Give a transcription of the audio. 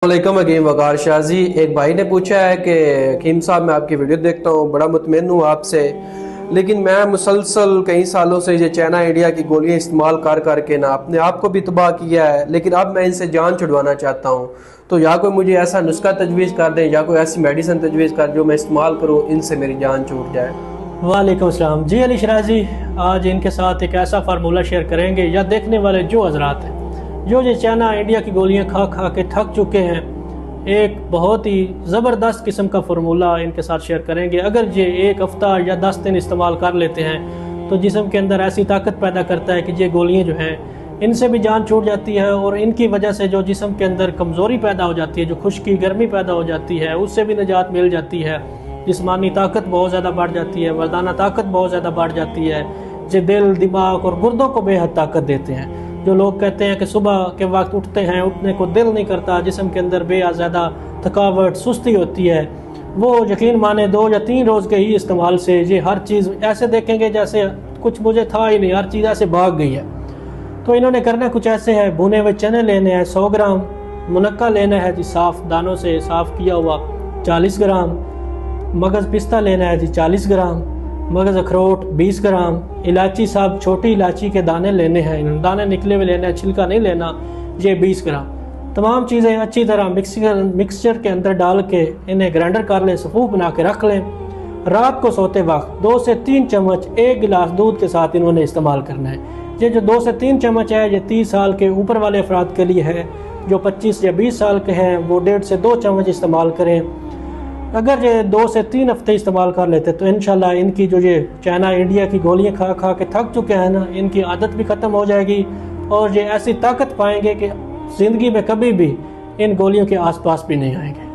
वालेकुम हकीम वकार शाजी। एक भाई ने पूछा है कि हकीम साहब मैं आपकी वीडियो देखता हूँ, बड़ा मुतमिन हूँ आपसे, लेकिन मैं मुसलसल कई सालों से ये चाइना इंडिया की गोलियाँ इस्तेमाल कर करके ना अपने आप को भी तबाह किया है, लेकिन अब मैं इनसे जान छुड़वाना चाहता हूँ। तो या कोई मुझे ऐसा नुस्खा तजवीज़ कर दें या कोई ऐसी मेडिसिन तजवीज़ कर जो मैं इस्तेमाल करूँ, इनसे मेरी जान छूट जाए। वालेकुम अस्सलाम जी। अली शराजी आज इनके साथ एक ऐसा फार्मूला शेयर करेंगे या देखने वाले जो हजरात हैं जो ये चाइना इंडिया की गोलियां खा खा के थक चुके हैं, एक बहुत ही ज़बरदस्त किस्म का फार्मूला इनके साथ शेयर करेंगे। अगर ये एक हफ़्ता या 10 दिन इस्तेमाल कर लेते हैं तो जिस्म के अंदर ऐसी ताकत पैदा करता है कि ये गोलियां जो हैं इनसे भी जान छूट जाती है और इनकी वजह से जो जिस्म के अंदर कमज़ोरी पैदा हो जाती है, जो खुश्की गर्मी पैदा हो जाती है, उससे भी निजात मिल जाती है। जिस्मानी ताकत बहुत ज़्यादा बढ़ जाती है, मर्दाना ताकत बहुत ज़्यादा बढ़ जाती है, जो दिल दिमाग और गुर्दों को बेहद ताकत देते हैं। जो लोग कहते हैं कि सुबह के वक्त उठते हैं, उठने को दिल नहीं करता, जिस्म के अंदर बेहद ज़्यादा थकावट सुस्ती होती है, वो यकीन माने 2 या 3 रोज़ के ही इस्तेमाल से ये हर चीज़ ऐसे देखेंगे जैसे कुछ मुझे था ही नहीं, हर चीज़ ऐसे भाग गई है। तो इन्होंने करना कुछ ऐसे है, भुने हुए चने लेने हैं 100 ग्राम, मुनक्का लेना है जी साफ़ दानों से साफ़ किया हुआ 40 ग्राम, मगज़ पिस्ता लेना है जी 40 ग्राम, मगज़ अखरोट 20 ग्राम, इलायची साहब छोटी इलायची के दाने लेने हैं, दाने निकले हुए लेने हैं, छिलका नहीं लेना, ये 20 ग्राम। तमाम चीज़ें अच्छी तरह मिक्सचर के अंदर डाल के इन्हें ग्राइंडर कर लें, सफ़ूफ बना के रख लें। रात को सोते वक्त 2 से 3 चम्मच 1 गिलास दूध के साथ इन्होंने इस्तेमाल करना है। ये जो 2 से 3 चम्मच है ये 30 साल के ऊपर वाले अफराद के लिए है। जो 25 या 20 साल के हैं वो 1.5 से 2 चम्मच इस्तेमाल करें। अगर ये 2 से 3 हफ्ते इस्तेमाल कर लेते तो इंशाल्लाह इनकी जो ये चाइना इंडिया की गोलियां खा खा के थक चुके हैं ना, इनकी आदत भी ख़त्म हो जाएगी और ये ऐसी ताकत पाएंगे कि ज़िंदगी में कभी भी इन गोलियों के आसपास भी नहीं आएंगे।